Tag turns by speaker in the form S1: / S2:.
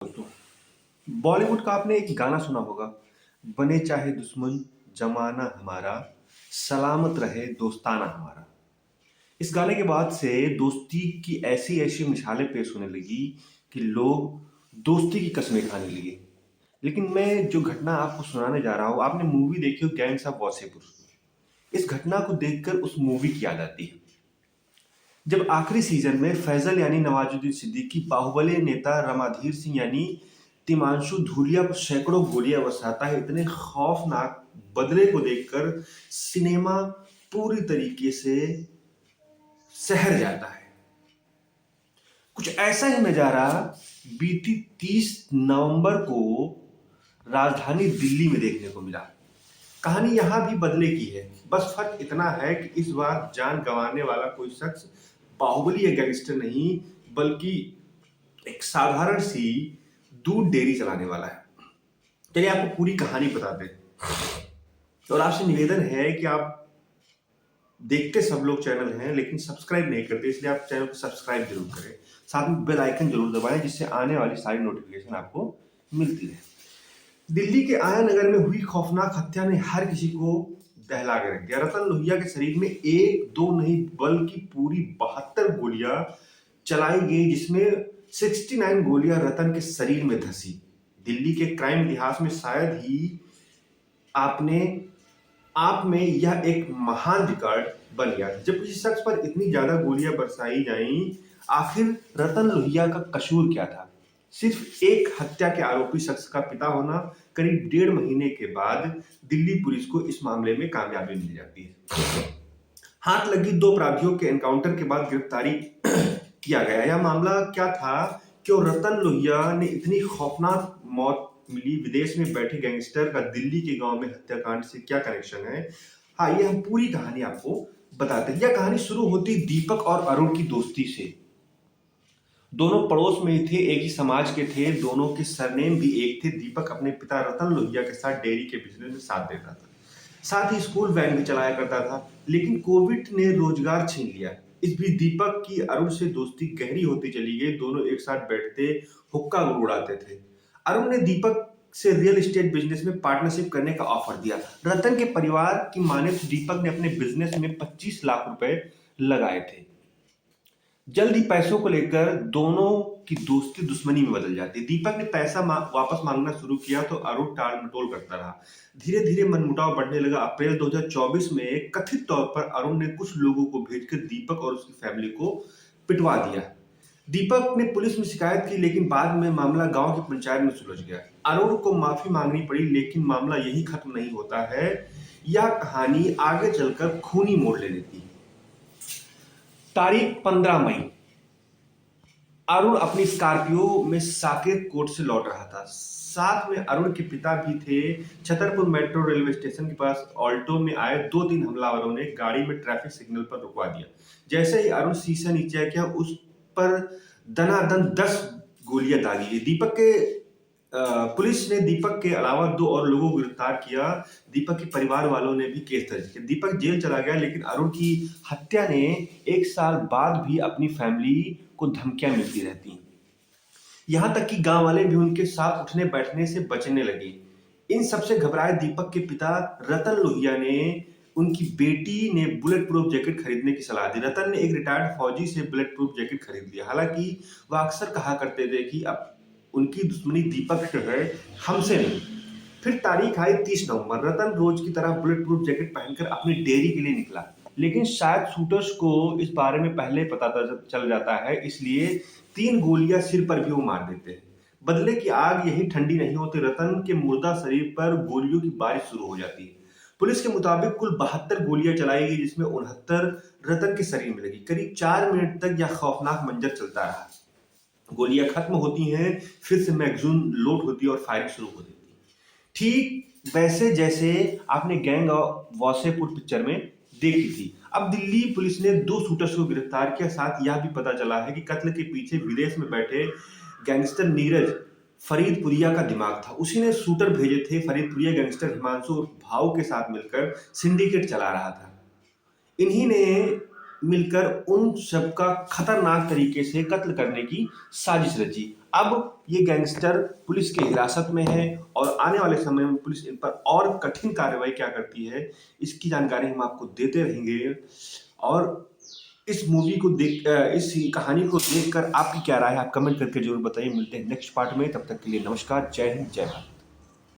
S1: बॉलीवुड का आपने एक गाना सुना होगा, बने चाहे दुश्मन जमाना हमारा, सलामत रहे दोस्ताना हमारा। इस गाने के बाद से दोस्ती की ऐसी ऐसी मिसालें पेश होने लगी कि लोग दोस्ती की कस्में खाने लगे। लेकिन मैं जो घटना आपको सुनाने जा रहा हूँ, आपने मूवी देखी हो गैंग्स ऑफ वासेपुर। इस घटना को देखकर उस मूवी की याद आती है, जब आखिरी सीजन में फैजल यानी नवाजुद्दीन सिद्दीकी बाहुबली नेता रमाधीर सिंह यानी तिमांशु धूलिया को सैकड़ों गोलियां बरसाता है। इतने खौफनाक बदले को देखकर सिनेमा पूरी तरीके से सहर जाता है। कुछ ऐसा ही नजारा बीती 30 नवंबर को राजधानी दिल्ली में देखने को मिला। कहानी यहां भी बदले की है, बस फर्क इतना है कि इस बार जान गंवाने वाला कोई शख्स बाहुबली या गैंगस्टर नहीं, बल्कि एक साधारण सी दूध डेयरी चलाने वाला है। चलिए आपको पूरी कहानी बताते हैं, और आपसे निवेदन है कि आप देखते सब लोग चैनल हैं लेकिन सब्सक्राइब नहीं करते, इसलिए आप चैनल को सब्सक्राइब जरूर करें, साथ में बेल आइकन जरूर दबाएं जिससे आने वाली सारी नोटिफिकेशन आपको मिलती रहे। दिल्ली के आया नगर में हुई खौफनाक हत्या ने हर किसी को दहला के रख दिया। रतन लोहिया के शरीर में एक दो नहीं बल्कि पूरी 72 गोलियां चलाई गई, जिसमें 69 गोलियां रतन के शरीर में धंसी। दिल्ली के क्राइम इतिहास में शायद ही आपने आप में यह एक महान रिकॉर्ड बन गया। जब किसी शख्स पर इतनी ज्यादा गोलियां बरसाई जाईं, आखिर रतन लोहिया का कसूर क्या था? सिर्फ एक हत्या के आरोपी शख्स का पिता होना। करीब 1.5 महीने के बाद दिल्ली पुलिस को इस मामले में कामयाबी मिल जाती है। हाथ लगी 2 अपराधियों के एनकाउंटर के बाद गिरफ्तारी किया गया। यह मामला क्या था? क्यों रतन लोहिया ने इतनी खौफनाक मौत मिली? विदेश में बैठे गैंगस्टर का दिल्ली के गांव में हत्याकांड से क्या कनेक्शन है? हाँ, ये हम पूरी कहानी आपको बताते हैं। यह कहानी शुरू होती दीपक और अरुण की दोस्ती से। दोनों पड़ोस में ही थे, एक ही समाज के थे, दोनों के सरनेम भी एक थे। दीपक अपने पिता रतन लोहिया के साथ डेयरी के बिजनेस में साथ देता था, साथ ही स्कूल वैन भी चलाया करता था। लेकिन कोविड ने रोजगार छीन लिया। इस बीच दीपक की अरुण से दोस्ती गहरी होती चली गई। दोनों एक साथ बैठते हुक्का उड़ाते थे। अरुण ने दीपक से रियल एस्टेट बिजनेस में पार्टनरशिप करने का ऑफर दिया। रतन के परिवार की माने तो दीपक ने अपने बिजनेस में 25 लाख रुपए लगाए थे। जल्द ही पैसों को लेकर दोनों की दोस्ती दुश्मनी में बदल जाती है। दीपक ने पैसा वापस मांगना शुरू किया तो अरुण टाल मटोल करता रहा। धीरे धीरे मनमुटाव बढ़ने लगा। अप्रैल 2024 में कथित तौर पर अरुण ने कुछ लोगों को भेजकर दीपक और उसकी फैमिली को पिटवा दिया। दीपक ने पुलिस में शिकायत की, लेकिन बाद में मामला गांव की पंचायत में सुलझ गया। अरुण को माफी मांगनी पड़ी, लेकिन मामला यही खत्म नहीं होता है। यह कहानी आगे चलकर खूनी मोड़ ले लेती है। तारीख 15 मई, अरुण अपनी स्कॉर्पियो में साकेत कोर्ट से लौट रहा था। साथ में अरुण के पिता भी थे। छतरपुर मेट्रो रेलवे स्टेशन के पास ऑल्टो में आए 2-3 हमलावरों ने गाड़ी में ट्रैफिक सिग्नल पर रुकवा दिया। जैसे ही अरुण शीशा नीचे किया, उस पर दनादन 10 गोलियां दागी गई। पुलिस ने दीपक के अलावा 2 और लोगों को गिरफ्तार किया। दीपक के परिवार वालों ने भी केस दर्ज किया। दीपक जेल चला गया, लेकिन अरुण की हत्या ने 1 साल बाद भी अपनी फैमिली को धमकियां मिलती रहती। यहां तक कि गांव वाले भी उनके साथ उठने बैठने से बचने लगे। इन सबसे घबराए दीपक के पिता रतन लोहिया ने उनकी बेटी ने बुलेट प्रूफ जैकेट खरीदने की सलाह दी। रतन ने एक रिटायर्ड फौजी से बुलेट प्रूफ जैकेट खरीद लिया। हालांकि वह अक्सर कहा करते थे कि अब उनकी दुश्मनी दीपक से है, हमसे नहीं। फिर तारीख आई 30 नवंबर। रतन रोज की तरह बुलेट प्रूफ जैकेट पहनकर अपनी डेयरी के लिए निकला, लेकिन शायद शूटर्स को इस बारे में पहले पता चल जाता है, इसलिए 3 गोलियां सिर पर भी वो मार देते हैं। बदले की आग यही ठंडी नहीं होती। रतन के मुर्दा शरीर पर गोलियों की बारिश शुरू हो जाती है। पुलिस के मुताबिक कुल 72 गोलियां चलाई गई, जिसमें 69 रतन के शरीर में लगी। करीब 4 मिनट तक यह खौफनाक मंजर चलता रहा। गोलियां खत्म होती हैं, फिर से मैगजीन लोड होती है और फायरिंग शुरू हो जाती है। ठीक वैसे जैसे आपने गैंग ऑफ वासेपुर पिक्चर में देखी थी। अब दिल्ली पुलिस ने 2 शूटर्स को गिरफ्तार किया। साथ यह भी पता चला है कि कत्ल के पीछे विदेश में बैठे गैंगस्टर नीरज फरीदपुरिया का दिमाग था। उसी ने शूटर भेजे थे। फरीदपुरिया गैंगस्टर हिमांशु और भाऊ के साथ मिलकर सिंडिकेट चला रहा था। इन्हीं ने मिलकर उन सबका खतरनाक तरीके से कत्ल करने की साजिश रची। अब ये गैंगस्टर पुलिस की हिरासत में है और आने वाले समय में पुलिस इन पर और कठिन कार्रवाई क्या करती है, इसकी जानकारी हम आपको देते रहेंगे। और इस मूवी को इस कहानी को देखकर आपकी क्या राय है, आप कमेंट करके जरूर बताइए। मिलते हैं नेक्स्ट पार्ट में, तब तक के लिए नमस्कार, जय हिंद, जय भारत।